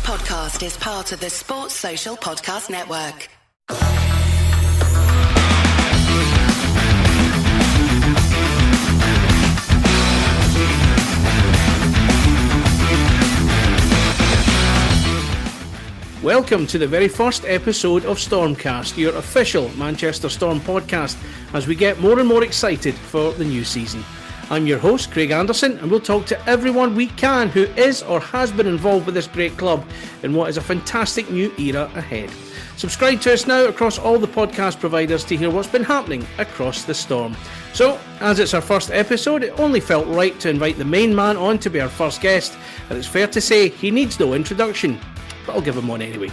podcast is part of the Sports Social Podcast Network. Welcome to the very first episode of StormCast, your official Manchester Storm podcast, as we get more and more excited for the new season. I'm your host, Craig Anderson, and we'll talk to everyone we can who is or has been involved with this great club in what is a fantastic new era ahead. Subscribe to us now across all the podcast providers to hear what's been happening across the Storm. So, as it's our first episode, it only felt right to invite the main man on to be our first guest, and it's fair to say he needs no introduction, but I'll give him one anyway.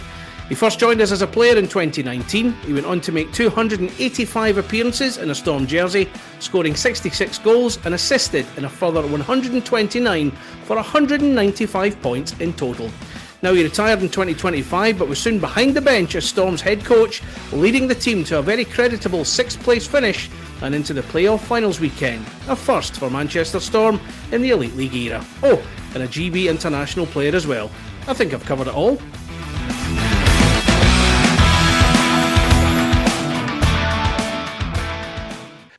He first joined us as a player in 2019. He went on to make 285 appearances in a Storm jersey, scoring 66 goals and assisted in a further 129 for 195 points in total. Now he retired in 2025 but was soon behind the bench as Storm's head coach, leading the team to a very creditable 6th place finish and into the playoff finals weekend, a first for Manchester Storm in the Elite League era. Oh, and a GB international player as well. I think I've covered it all.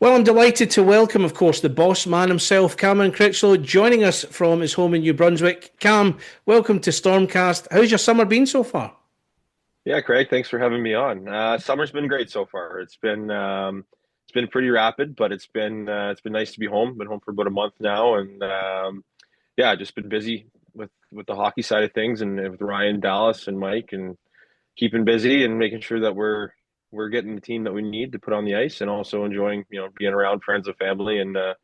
Well, I'm delighted to welcome, of course, the boss man himself, Cameron Critchlow, joining us from his home in New Brunswick. Cam, welcome to StormCast. How's your summer been so far? Yeah, Craig, thanks for having me on. Summer's been great so far. It's been pretty rapid, but it's been nice to be home. Been home for about a month now, and just been busy with the hockey side of things, and with Ryan, Dallas, and Mike, and keeping busy and making sure that we're getting the team that we need to put on the ice, and also enjoying, being around friends and family, and a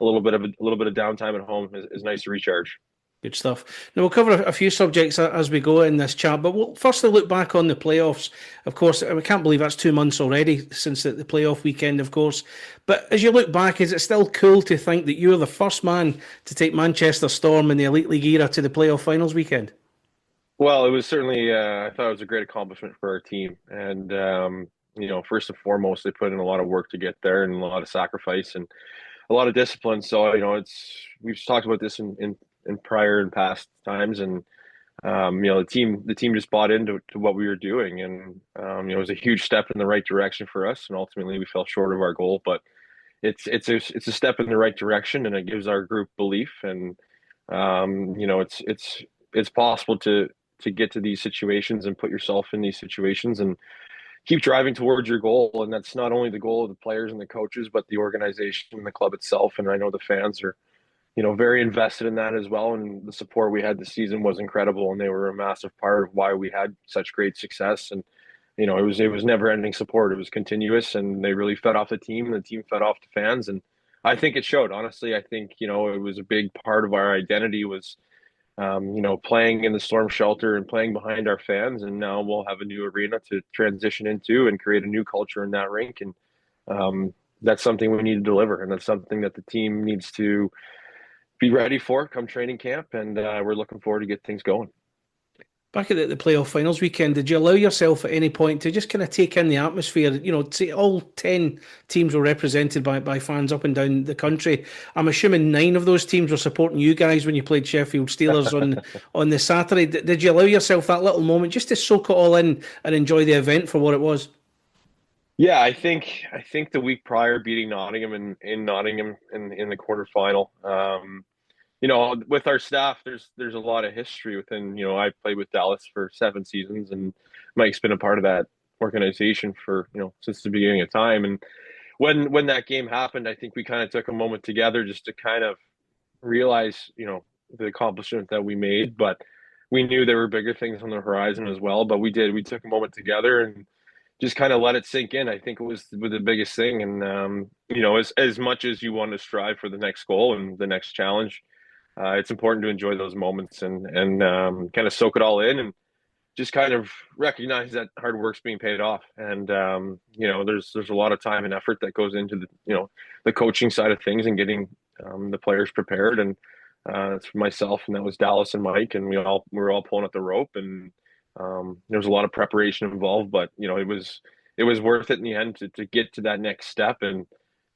little bit of downtime at home is nice to recharge. Good stuff. Now, we'll cover a few subjects as we go in this chat, but we'll firstly look back on the playoffs. Of course, we can't believe that's 2 months already since the playoff weekend, of course. But as you look back, is it still cool to think that you were the first man to take Manchester Storm in the Elite League era to the playoff finals weekend? Well, it was certainly, I thought it was a great accomplishment for our team. And, first and foremost, they put in a lot of work to get there, and a lot of sacrifice and a lot of discipline. So, we've talked about this in prior and past times, and the team just bought into what we were doing, and it was a huge step in the right direction for us, and ultimately we fell short of our goal, but it's a step in the right direction, and it gives our group belief, and it's possible to get to these situations and put yourself in these situations and keep driving towards your goal. And that's not only the goal of the players and the coaches, but the organization and the club itself, and I know the fans are very invested in that as well. And the support we had this season was incredible, and they were a massive part of why we had such great success. And, it was never ending support. It was continuous, and they really fed off the team, and the team fed off the fans. And I think it showed, honestly. I think, it was a big part of our identity was, playing in the Storm shelter and playing behind our fans. And now we'll have a new arena to transition into and create a new culture in that rink. And that's something we need to deliver. And that's something that the team needs to be ready for come training camp, and we're looking forward to get things going. Back at the playoff finals weekend, did you allow yourself at any point to just kind of take in the atmosphere? See, all 10 teams were represented by fans up and down the country. I'm assuming 9 of those teams were supporting you guys when you played Sheffield Steelers on the Saturday. Did you allow yourself that little moment just to soak it all in and enjoy the event for what it was? Yeah, I think the week prior, beating Nottingham in Nottingham in the quarterfinal, with our staff, there's a lot of history within. I played with Dallas for 7 seasons, and Mike's been a part of that organization for since the beginning of time. And when that game happened, I think we kind of took a moment together just to kind of realize the accomplishment that we made. But we knew there were bigger things on the horizon as well. But we took a moment together and just kind of let it sink in. I think it was the biggest thing. And, as much as you want to strive for the next goal and the next challenge, it's important to enjoy those moments and kind of soak it all in, and just kind of recognize that hard work's being paid off. And, there's a lot of time and effort that goes into the coaching side of things and getting the players prepared. And it's myself, and that was Dallas and Mike, and we were all pulling at the rope, and there was a lot of preparation involved, but it was worth it in the end to get to that next step. And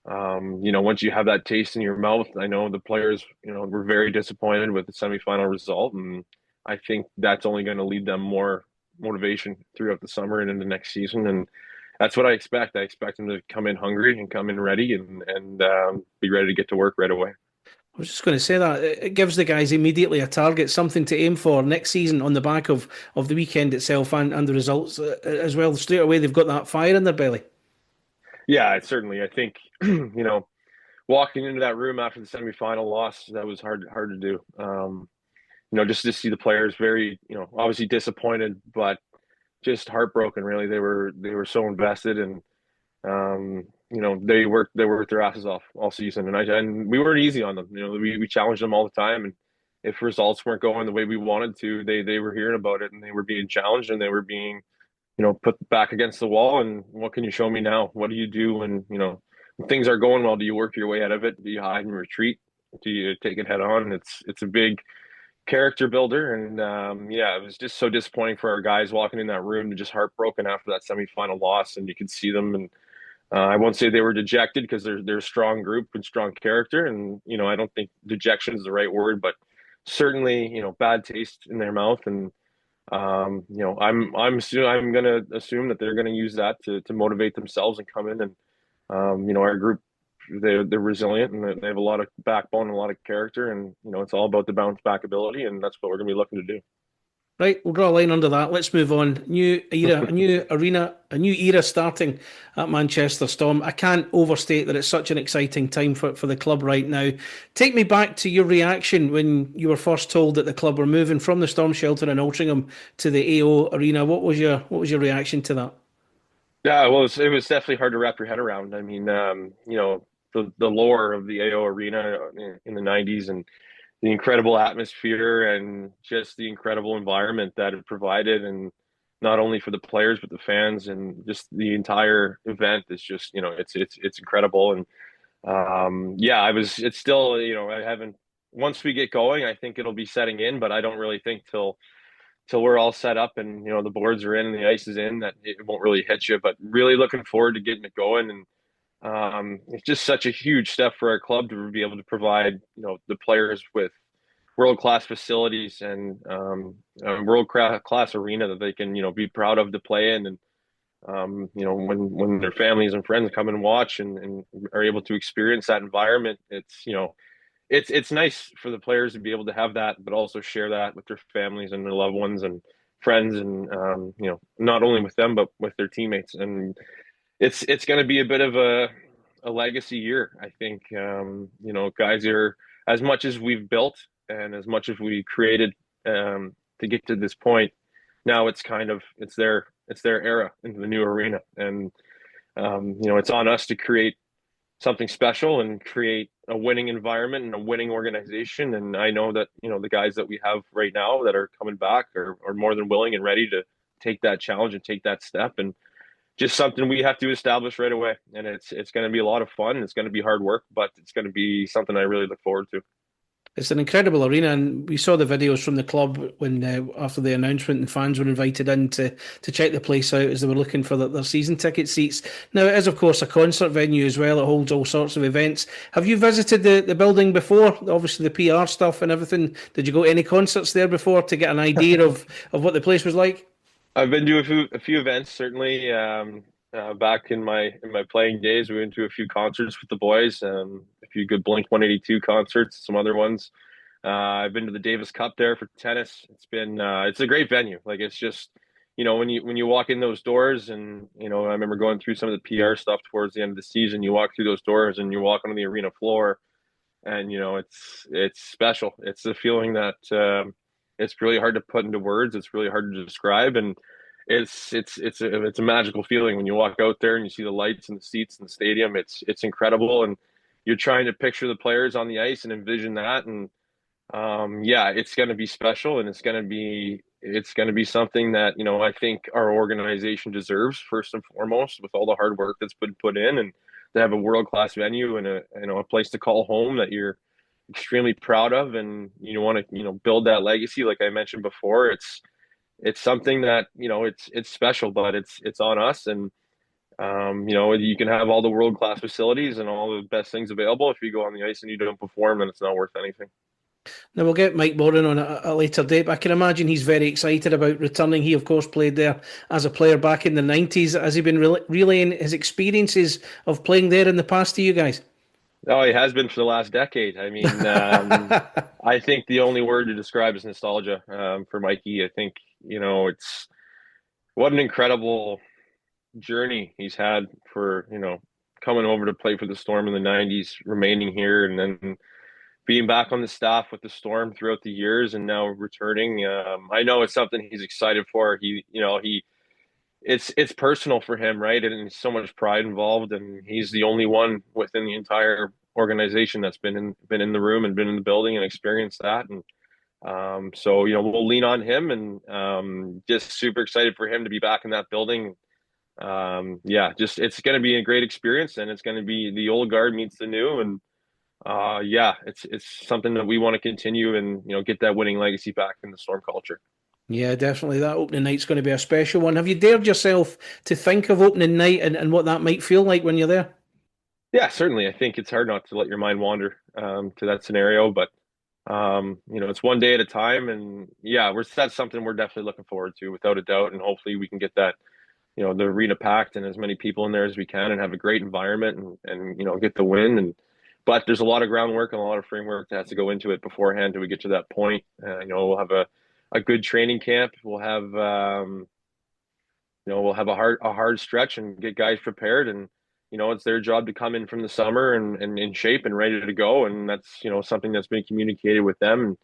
once you have that taste in your mouth, I know the players were very disappointed with the semifinal result, and I think that's only going to lead them more motivation throughout the summer and into next season. And that's what I expect. I expect them to come in hungry and come in ready and be ready to get to work right away. I was just going to say that it gives the guys immediately a target, something to aim for next season on the back of the weekend itself and the results as well. Straight away, they've got that fire in their belly. Yeah, certainly. I think, walking into that room after the semifinal loss, that was hard to do. Just to see the players very, obviously disappointed, but just heartbroken. Really, they were so invested, and they worked their asses off all season, and we weren't easy on them. We challenged them all the time, and if results weren't going the way we wanted to, they were hearing about it, and they were being challenged, and they were being put back against the wall. And what can you show me now? What do you do when things are going well? Do you work your way out of it? Do you hide and retreat? Do you take it head on? It's a big character builder. And it was just so disappointing for our guys walking in that room, just heartbroken after that semifinal loss. And you could see them. And I won't say they were dejected, because they're a strong group and strong character. And, I don't think dejection is the right word, but certainly, bad taste in their mouth. And, I'm going to assume that they're going to use that to motivate themselves and come in. And, our group, they're resilient, and they have a lot of backbone and a lot of character. And, it's all about the bounce back ability. And that's what we're going to be looking to do. Right, we'll draw a line under that. Let's move on. New era, a new arena, a new era starting at Manchester Storm. I can't overstate that it's such an exciting time for the club right now. Take me back to your reaction when you were first told that the club were moving from the Storm Shelter in Altrincham to the AO Arena. What was your reaction to that? Yeah, well, it was definitely hard to wrap your head around. I mean, the lore of the AO Arena in the 90s, and the incredible atmosphere and just the incredible environment that it provided, and not only for the players but the fans, and just the entire event is just it's incredible. And it's still, I haven't, once we get going, I think it'll be setting in, but I don't really think till we're all set up and the boards are in and the ice is in, that it won't really hit you. But really looking forward to getting it going. And it's just such a huge step for our club to be able to provide, the players with world-class facilities and a world-class arena that they can, be proud of to play in. And, when their families and friends come and watch and are able to experience that environment, it's nice for the players to be able to have that, but also share that with their families and their loved ones and friends. And, not only with them, but with their teammates. And it's going to be a bit of a legacy year. I think, guys are, as much as we've built and as much as we created to get to this point, now it's their era into the new arena. And, it's on us to create something special and create a winning environment and a winning organization. And I know that, the guys that we have right now that are coming back are more than willing and ready to take that challenge and take that step. And just something we have to establish right away. And it's going to be a lot of fun. It's going to be hard work, but it's going to be something I really look forward to. It's an incredible arena, and we saw the videos from the club when after the announcement, and fans were invited in to check the place out as they were looking for their season ticket seats. Now, it is, of course, a concert venue as well. It holds all sorts of events. Have you visited the building before? Obviously, the PR stuff and everything. Did you go to any concerts there before to get an idea of what the place was like? I've been to a few events, certainly. Back in my playing days, we went to a few concerts with the boys, a few good Blink 182 concerts, some other ones. I've been to the Davis Cup there for tennis. It's a great venue. Like, it's just, when you walk in those doors, and I remember going through some of the PR stuff towards the end of the season. You walk through those doors and you walk onto the arena floor, and it's special. It's a feeling that it's really hard to put into words. It's really hard to describe, and it's a magical feeling when you walk out there and you see the lights and the seats in the stadium. It's incredible, and you're trying to picture the players on the ice and envision that. And it's going to be special, and it's going to be something that I think our organization deserves, first and foremost, with all the hard work that's been put in, and to have a world-class venue and a place to call home that you're extremely proud of, and you want to build that legacy. Like I mentioned before, it's something that it's special, but it's on us. And you can have all the world class facilities and all the best things available. If you go on the ice and you don't perform, then it's not worth anything. Now we'll get Mike Moran on a later date, but I can imagine he's very excited about returning. He, of course, played there as a player back in the 90s. Has he been relaying his experiences of playing there in the past to you guys? Oh, he has been for the last decade. I mean, I think the only word to describe is nostalgia for Mikey. I think, it's what an incredible journey he's had for, coming over to play for the Storm in the 90s, remaining here, and then being back on the staff with the Storm throughout the years and now returning. I know it's something he's excited for. It's personal for him, right? And there's so much pride involved, and he's the only one within the entire organization that's been in the room and been in the building and experienced that. And so we'll lean on him, and just super excited for him to be back in that building. Yeah, just it's going to be a great experience, and it's going to be the old guard meets the new, and yeah, it's something that we want to continue and get that winning legacy back in the Storm culture. Yeah, definitely. That opening night's going to be a special one. Have you dared yourself to think of opening night and what that might feel like when you're there? Yeah, certainly. I think it's hard not to let your mind wander to that scenario, but it's one day at a time, and yeah, that's something we're definitely looking forward to, without a doubt, and hopefully we can get that, the arena packed and as many people in there as we can, and have a great environment, and get the win. But there's a lot of groundwork and a lot of framework that has to go into it beforehand till we get to that point. We'll have a good training camp. We'll have a hard stretch and get guys prepared, and it's their job to come in from the summer and in shape and ready to go, and that's something that's been communicated with them.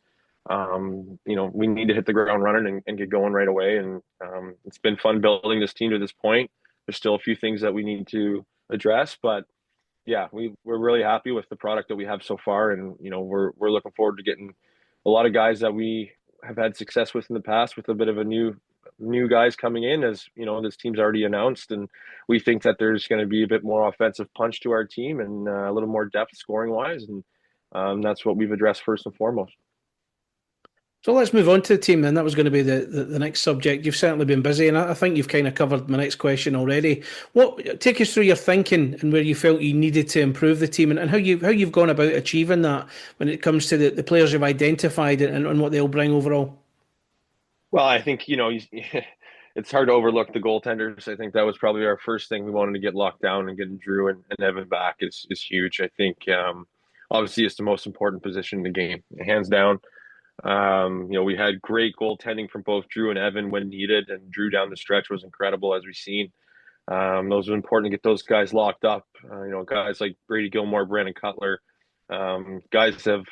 We need to hit the ground running and get going right away. And it's been fun building this team to this point. There's still a few things that we need to address, but yeah, we're really happy with the product that we have so far, and we're looking forward to getting a lot of guys that we have had success with in the past, with a bit of a new guys coming in. As this team's already announced, and we think that there's going to be a bit more offensive punch to our team, and a little more depth scoring wise, and that's what we've addressed first and foremost. So let's move on to the team then. That was going to be the next subject. You've certainly been busy, and I think you've kind of covered my next question already. Take us through your thinking and where you felt you needed to improve the team, and how you've gone about achieving that when it comes to the players you've identified and what they'll bring overall. Well, I think it's hard to overlook the goaltenders. I think that was probably our first thing we wanted to get locked down, and getting Drew and Evan back is huge. I think obviously it's the most important position in the game, hands down. We had great goaltending from both Drew and Evan when needed, and Drew down the stretch was incredible, as we've seen. Those are important to get those guys locked up. Guys like Brady Gilmore, Brandon Cutler, guys have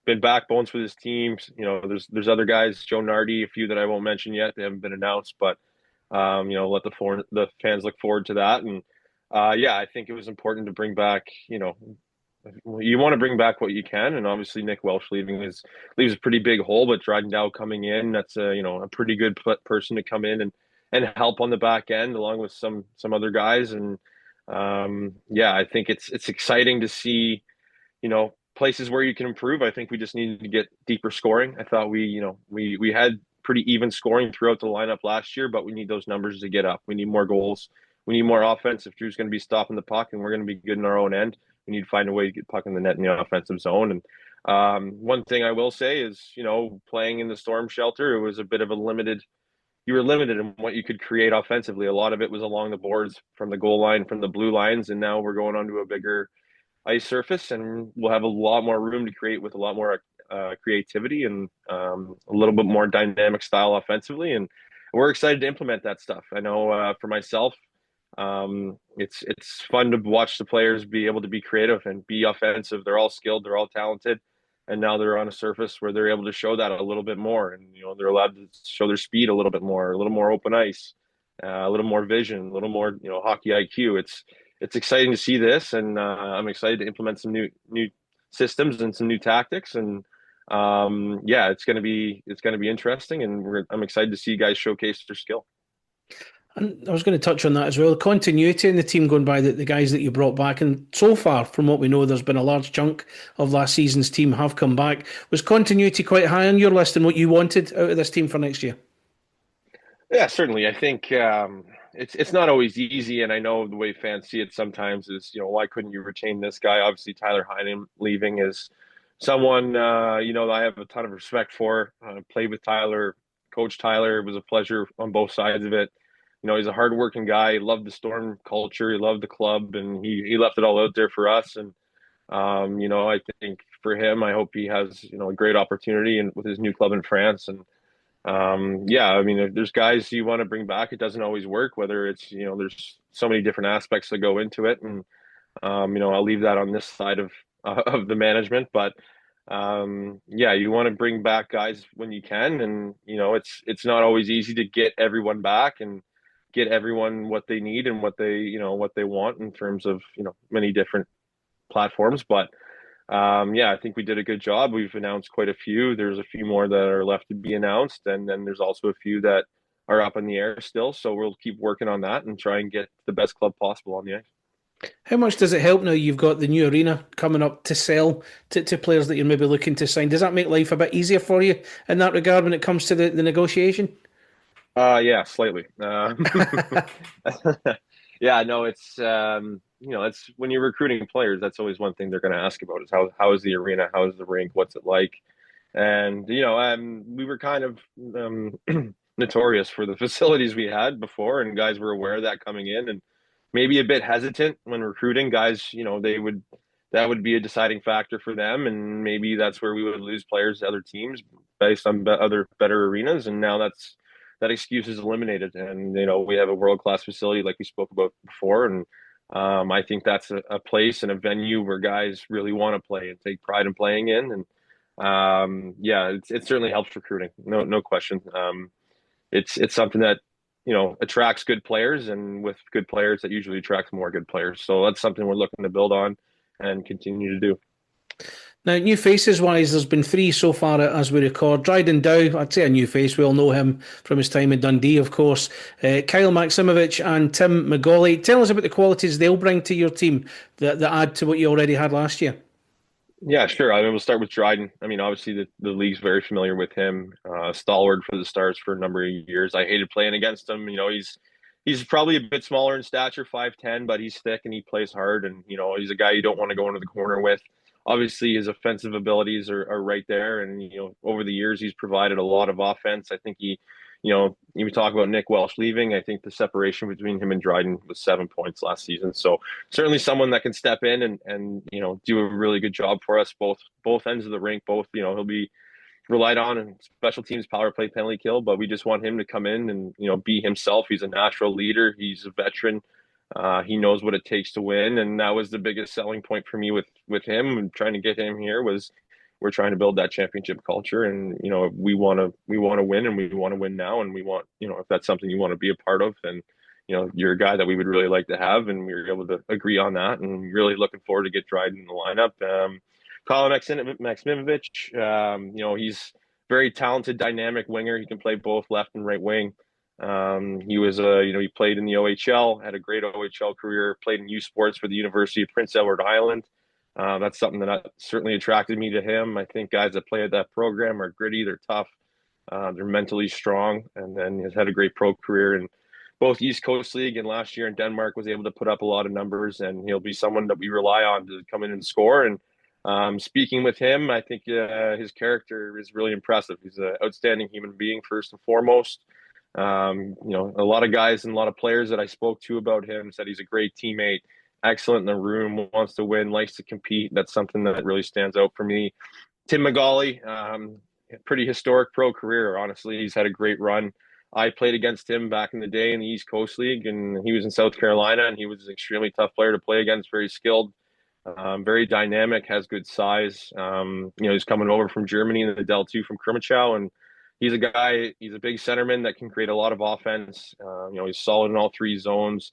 been backbones for this team. There's other guys, Joe Nardi, a few that I won't mention yet. They haven't been announced, but let the fans look forward to that. And yeah, I think it was important to bring back. You want to bring back what you can, and obviously Nick Welsh leaves a pretty big hole. But Dryden Dow coming in, that's a pretty good person to come in and help on the back end, along with some other guys. And yeah, I think it's exciting to see places where you can improve. I think we just needed to get deeper scoring. I thought we had pretty even scoring throughout the lineup last year, but we need those numbers to get up. We need more goals. We need more offense. If Drew's going to be stopping the puck and we're going to be good in our own end, we need to find a way to get puck in the net in the offensive zone. And one thing I will say is, playing in the Storm shelter, it was a bit of you were limited in what you could create offensively. A lot of it was along the boards from the goal line, from the blue lines, and now we're going onto a bigger ice surface, and we'll have a lot more room to create with a lot more creativity and a little bit more dynamic style offensively. And we're excited to implement that stuff. I know for myself, it's fun to watch the players be able to be creative and be offensive. They're all skilled, they're all talented, and now they're on a surface where they're able to show that a little bit more, and they're allowed to show their speed a little bit more, a little more open ice, a little more vision, a little more hockey IQ. It's exciting to see this, and I'm excited to implement some new systems and some new tactics. And yeah, it's going to be interesting, and I'm excited to see guys showcase their skill. And I was going to touch on that as well. Continuity in the team going by the guys that you brought back. And so far, from what we know, there's been a large chunk of last season's team have come back. Was continuity quite high on your list and what you wanted out of this team for next year? Yeah, certainly. I think it's not always easy. And I know the way fans see it sometimes is, why couldn't you retain this guy? Obviously, Tyler Heinen leaving is someone, that I have a ton of respect for. Played with Tyler, Coach Tyler. It was a pleasure on both sides of it. He's a hardworking guy. He loved the Storm culture. He loved the club, and he left it all out there for us. And I think for him, I hope he has a great opportunity and with his new club in France. And yeah, I mean, if there's guys you want to bring back, it doesn't always work. Whether it's there's so many different aspects that go into it, and I'll leave that on this side of the management. But yeah, you want to bring back guys when you can, and it's not always easy to get everyone back and get everyone what they need and what they want in terms of many different platforms. But yeah, I think we did a good job. We've announced quite a few. There's a few more that are left to be announced, and then there's also a few that are up in the air still. So we'll keep working on that and try and get the best club possible on the ice. How much does it help now you've got the new arena coming up to sell to players that you're maybe looking to sign? Does that make life a bit easier for you in that regard when it comes to the negotiation? Yeah, slightly. Yeah, no, it's when you're recruiting players, that's always one thing they're going to ask about is how is the arena, how is the rink, what's it like, and we were kind of notorious for the facilities we had before, and guys were aware of that coming in, and maybe a bit hesitant when recruiting guys. That would be a deciding factor for them, and maybe that's where we would lose players to other teams based on other better arenas, and now that excuse is eliminated. And we have a world-class facility like we spoke about before, and I think that's a place and a venue where guys really want to play and take pride in playing in. And yeah, it certainly helps recruiting, no question. It's something that attracts good players, and with good players that usually attracts more good players. So that's something we're looking to build on and continue to do. Now, new faces wise, there's been three so far as we record. Dryden Dow, I'd say a new face. We all know him from his time in Dundee, of course. Kyle Maximovich and Tim McGauley. Tell us about the qualities they'll bring to your team that add to what you already had last year. Yeah, sure. I mean, we'll start with Dryden. I mean, obviously the league's very familiar with him. Stalwart for the Stars for a number of years. I hated playing against him. He's probably a bit smaller in stature, 5'10", but he's thick and he plays hard. And he's a guy you don't want to go into the corner with. Obviously, his offensive abilities are right there, and over the years he's provided a lot of offense. I think you talk about Nick Welsh leaving. I think the separation between him and Dryden was 7 points last season. So certainly someone that can step in and do a really good job for us, both ends of the rink. Both he'll be relied on in special teams, power play, penalty kill. But we just want him to come in and be himself. He's a natural leader. He's a veteran. He knows what it takes to win, and that was the biggest selling point for me with him and trying to get him here was we're trying to build that championship culture, and we want to win, and we want to win now, and we want if that's something you want to be a part of, then you're a guy that we would really like to have, and we were able to agree on that, and really looking forward to get Dryden in the lineup. Colin Maximovich, he's very talented, dynamic winger. He can play both left and right wing. He was he played in the OHL, had a great OHL career, played in U Sports for the University of Prince Edward Island. That's something that certainly attracted me to him. I think guys that play at that program are gritty, they're tough, they're mentally strong, and then he's had a great pro career in both East Coast League and last year in Denmark was able to put up a lot of numbers, and he'll be someone that we rely on to come in and score. And speaking with him, I think his character is really impressive. He's an outstanding human being first and foremost. A lot of guys and a lot of players that I spoke to about him said he's a great teammate, excellent in the room, wants to win, likes to compete. That's something that really stands out for me. Tim McGauley, pretty historic pro career, honestly. He's had a great run. I played against him back in the day in the East Coast League, and he was in South Carolina, and he was an extremely tough player to play against, very skilled, very dynamic, has good size. He's coming over from Germany in the Del 2 from Krimitschau, and he's a big centerman that can create a lot of offense. He's solid in all three zones.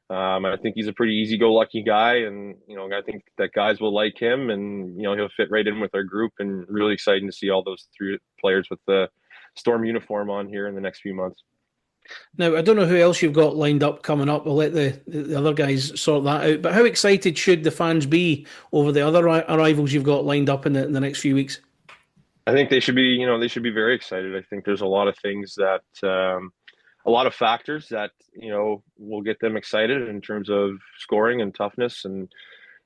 I think he's a pretty easy-go-lucky guy, and I think that guys will like him, and he'll fit right in with our group. And really exciting to see all those three players with the Storm uniform on here in the next few months. Now, I don't know who else you've got lined up coming up. We'll let the other guys sort that out. But how excited should the fans be over the other arrivals you've got lined up in the next few weeks? I think they should be, very excited. I think there's a lot of things that, a lot of factors that, will get them excited in terms of scoring and toughness. And,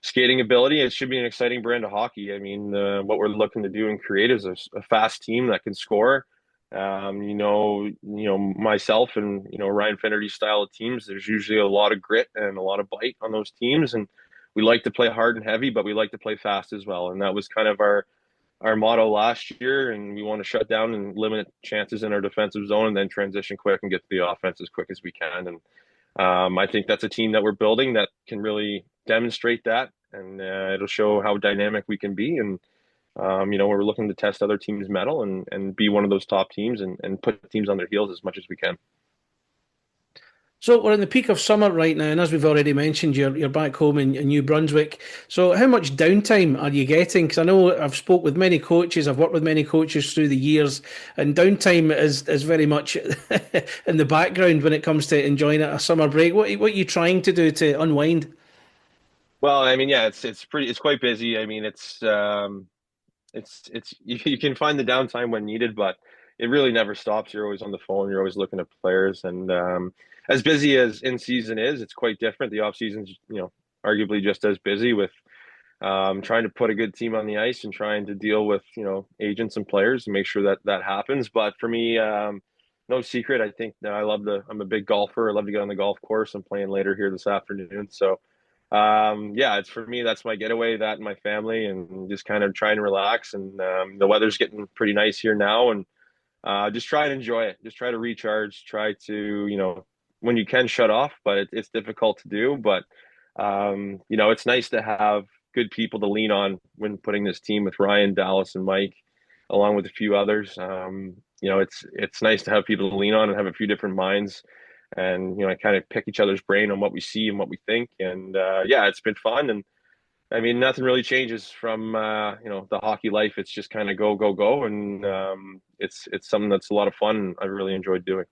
skating ability. It should be an exciting brand of hockey. I mean, what we're looking to do and create is a fast team that can score. Myself and Ryan Finnerty style of teams. There's usually a lot of grit and a lot of bite on those teams, and we like to play hard and heavy, but we like to play fast as well. And that was kind of our motto last year. And we want to shut down and limit chances in our defensive zone, and then transition quick and get to the offense as quick as we can. And I think that's a team that we're building that can really demonstrate that, and it'll show how dynamic we can be. And we're looking to test other teams' mettle and be one of those top teams and put teams on their heels as much as we can. So we're in the peak of summer right now, and as we've already mentioned, you're back home in New Brunswick. So how much downtime are you getting? Because I know I've spoke with many coaches, I've worked with many coaches through the years, and downtime is very much in the background when it comes to enjoying a summer break. What are you trying to do to unwind? Well, I mean, yeah, it's quite busy. I mean, it's you can find the downtime when needed, but it really never stops. You're always on the phone. You're always looking at players, and as busy as in season is, it's quite different. The off season's arguably just as busy with trying to put a good team on the ice and trying to deal with agents and players to make sure that that happens. But for me, no secret, I think I'm a big golfer. I love to get on the golf course. I'm playing later here this afternoon, so yeah, it's for me, that's my getaway, that and my family, and just kind of trying to relax. And the weather's getting pretty nice here now, and just try and enjoy it. Just try to recharge, try to when you can shut off, but it's difficult to do. But it's nice to have good people to lean on when putting this team with Ryan, Dallas, and Mike, along with a few others. It's nice to have people to lean on and have a few different minds, and kind of pick each other's brain on what we see and what we think. And yeah, it's been fun. And I mean, nothing really changes from the hockey life. It's just kind of go go go, and it's something that's a lot of fun, and I really enjoyed doing.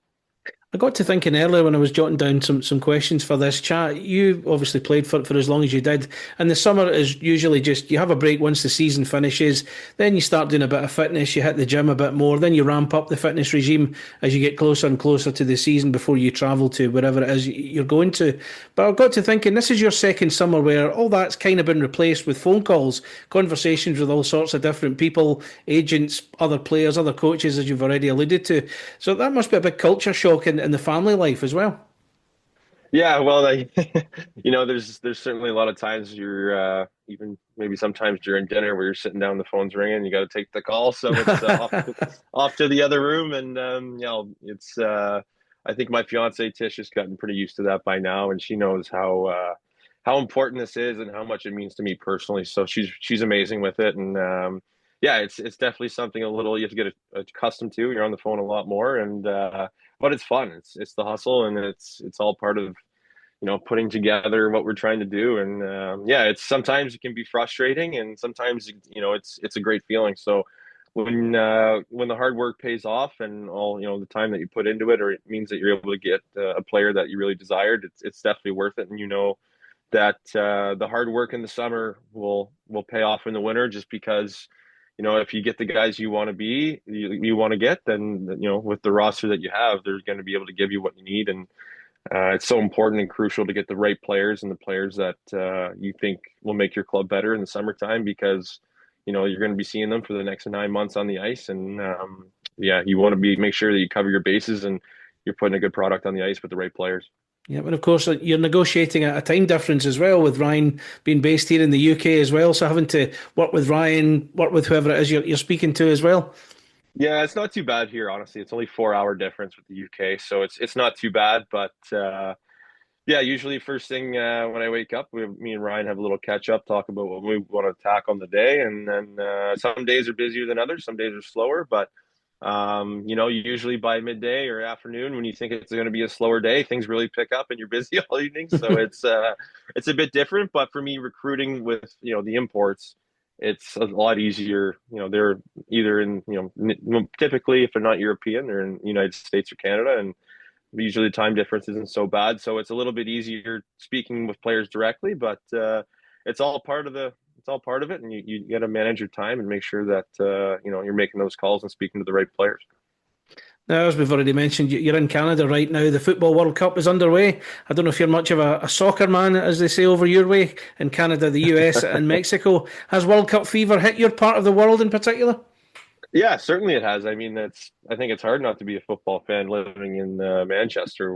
I got to thinking earlier when I was jotting down some questions for this chat. You obviously played for as long as you did, and the summer is usually just you have a break once the season finishes, then you start doing a bit of fitness, you hit the gym a bit more, then you ramp up the fitness regime as you get closer and closer to the season before you travel to wherever it is you're going to. But I got to thinking this is your second summer where all that's kind of been replaced with phone calls, conversations with all sorts of different people, agents, other players, other coaches, as you've already alluded to. So that must be a big culture shock in the family life as well. Yeah, well, there's certainly a lot of times you're even maybe sometimes during dinner where you're sitting down, the phone's ringing, you got to take the call, so it's off to the other room. And it's I think my fiance Tish has gotten pretty used to that by now, and she knows how important this is and how much it means to me personally. So she's amazing with it. And yeah, it's definitely something a little you have to get accustomed to. You're on the phone a lot more, and but it's fun. It's the hustle, and it's all part of putting together what we're trying to do. And yeah, it's sometimes it can be frustrating, and sometimes it's a great feeling. So when the hard work pays off, and all the time that you put into it, or it means that you're able to get a player that you really desired, it's definitely worth it. And that the hard work in the summer will pay off in the winter, just because if you get the guys you want to you want to get, then with the roster that you have, they're going to be able to give you what you need. And it's so important and crucial to get the right players, and the players that you think will make your club better in the summertime, because you're going to be seeing them for the next 9 months on the ice. And yeah, you want to make sure that you cover your bases and you're putting a good product on the ice with the right players. Yeah, and of course you're negotiating a time difference as well, with Ryan being based here in the UK as well. So having to work with Ryan, work with whoever it is you're speaking to as well. Yeah, it's not too bad here, honestly. It's only 4 hour difference with the UK, so it's not too bad. But yeah, usually first thing when I wake up, me and Ryan have a little catch up, talk about what we want to attack on the day, and then some days are busier than others, some days are slower. But usually by midday or afternoon, when you think it's going to be a slower day, things really pick up, and you're busy all evening. So it's a bit different. But for me, recruiting with the imports, it's a lot easier. They're either in typically, if they're not European, they're in the United States or Canada, and usually the time difference isn't so bad, so it's a little bit easier speaking with players directly. But it's all part of it, and you got to manage your time and make sure that you're making those calls and speaking to the right players. Now, as we've already mentioned, you're in Canada right now. The Football World Cup is underway. I don't know if you're much of a soccer man, as they say over your way. In Canada, the US and Mexico. Has World Cup fever hit your part of the world in particular? Yeah, certainly it has. I mean, I think it's hard not to be a football fan living in Manchester.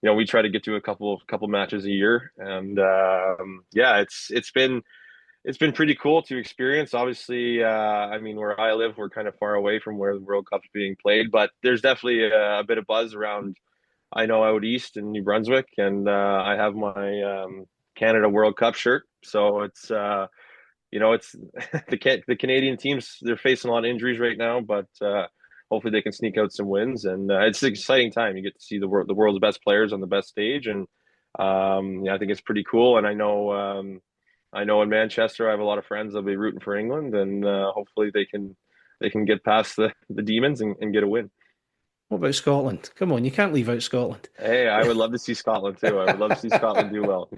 We try to get to a couple matches a year, and yeah, it's been pretty cool to experience. Obviously, I mean, where I live, we're kind of far away from where the World Cup's being played, but there's definitely a bit of buzz around. I know out east in New Brunswick, and I have my Canada World Cup shirt, so it's the Canadian teams. They're facing a lot of injuries right now, but hopefully they can sneak out some wins. And it's an exciting time. You get to see the world's best players on the best stage, and yeah, I think it's pretty cool. And I know in Manchester, I have a lot of friends that'll be rooting for England, and hopefully they can get past the demons and get a win. What about Scotland? Come on, you can't leave out Scotland. Hey, I would love to see Scotland too. I would love to see Scotland do well.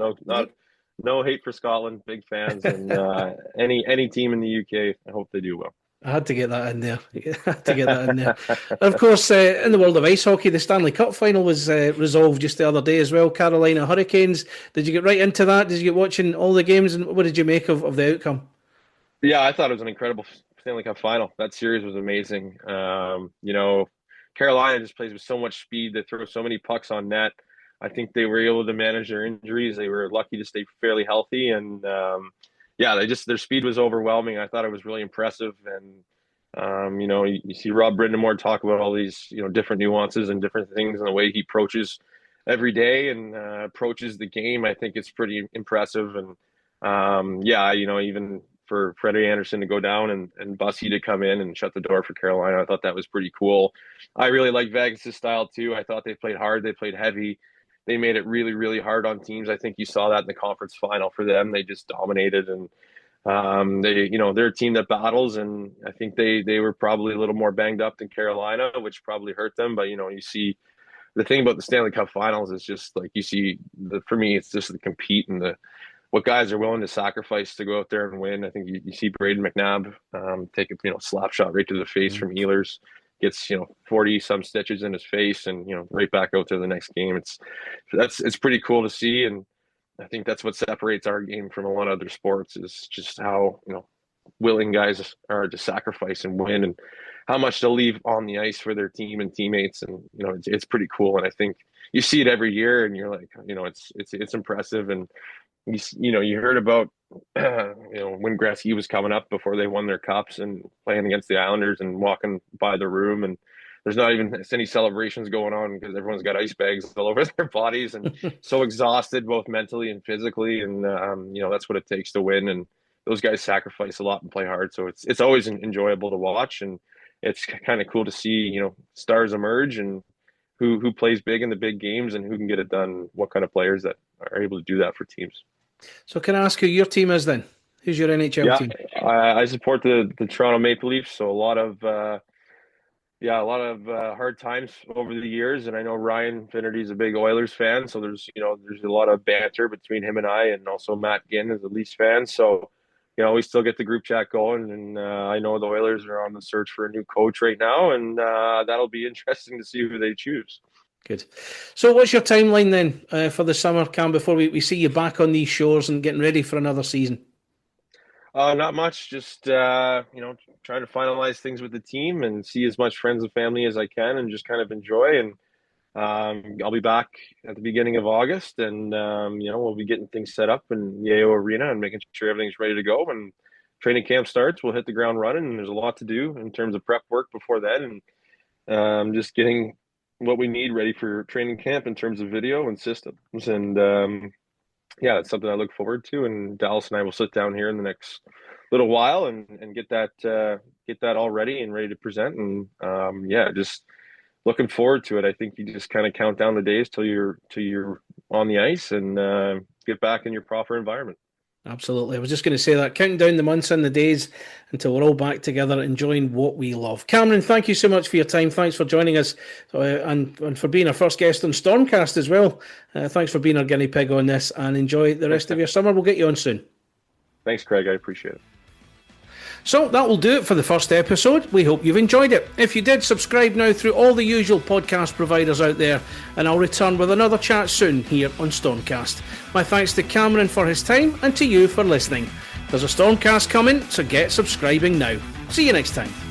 No hate for Scotland, big fans, and any team in the UK, I hope they do well. I had to get that in there. Of course, in the world of ice hockey, the Stanley Cup final was resolved just the other day as well. Carolina Hurricanes. Did you get right into that? Did you get watching all the games, and what did you make of the outcome? Yeah, I thought it was an incredible Stanley Cup final. That series was amazing. Carolina just plays with so much speed. They throw so many pucks on net. I think they were able to manage their injuries. They were lucky to stay fairly healthy, and yeah, their speed was overwhelming. I thought it was really impressive, and you see Rob Brindamore talk about all these different nuances and different things and the way he approaches every day and approaches the game. I think it's pretty impressive, and yeah, even for Freddie Anderson to go down and Bussy to come in and shut the door for Carolina, I thought that was pretty cool. I really like Vegas' style too. I thought they played hard, they played heavy. They made it really, really hard on teams. I think you saw that in the conference final for them. They just dominated, and they're a team that battles, and I think they were probably a little more banged up than Carolina, which probably hurt them. But you see the thing about the Stanley Cup Finals is just like for me, it's just the compete and what guys are willing to sacrifice to go out there and win. I think you see Braden McNabb take a slap shot right to the face from Ehlers. Gets 40 some stitches in his face, and right back out to the next game. It's pretty cool to see, and I think that's what separates our game from a lot of other sports is just how willing guys are to sacrifice and win, and how much they'll leave on the ice for their team and teammates, and it's pretty cool. And I think you see it every year, and you're like, it's impressive. And you heard about when Gretzky was coming up before they won their cups and playing against the Islanders and walking by the room, and there's not even any celebrations going on because everyone's got ice bags all over their bodies and so exhausted both mentally and physically, and that's what it takes to win. And those guys sacrifice a lot and play hard, so it's always enjoyable to watch, and it's kind of cool to see stars emerge and who plays big in the big games and who can get it done, what kind of players that are able to do that for teams. So can I ask who your team is then? Who's your NHL team? I support the Toronto Maple Leafs, so a lot of hard times over the years, and I know Ryan Finnerty is a big Oilers fan, so there's a lot of banter between him and I, and also Matt Ginn is a Leafs fan, so we still get the group chat going, and I know the Oilers are on the search for a new coach right now, and that'll be interesting to see who they choose. Good. So what's your timeline then for the summer, Cam, before we see you back on these shores and getting ready for another season? Not much. Just, trying to finalize things with the team and see as much friends and family as I can and just kind of enjoy. And I'll be back at the beginning of August, and, we'll be getting things set up in Yale Arena and making sure everything's ready to go. And training camp starts, we'll hit the ground running, and there's a lot to do in terms of prep work before then. And just getting what we need ready for training camp in terms of video and systems. And it's something I look forward to. And Dallas and I will sit down here in the next little while and get that all ready and ready to present. And just looking forward to it. I think you just kind of count down the days till you're on the ice and get back in your proper environment. Absolutely. I was just going to say that, counting down the months and the days until we're all back together enjoying what we love. Cameron, thank you so much for your time. Thanks for joining us and for being our first guest on StormCast as well. Thanks for being our guinea pig on this, and enjoy the rest of your summer. We'll get you on soon. Thanks, Craig. I appreciate it. So that will do it for the first episode. We hope you've enjoyed it. If you did, subscribe now through all the usual podcast providers out there, and I'll return with another chat soon here on StormCast. My thanks to Cameron for his time, and to you for listening. There's a StormCast coming, so get subscribing now. See you next time.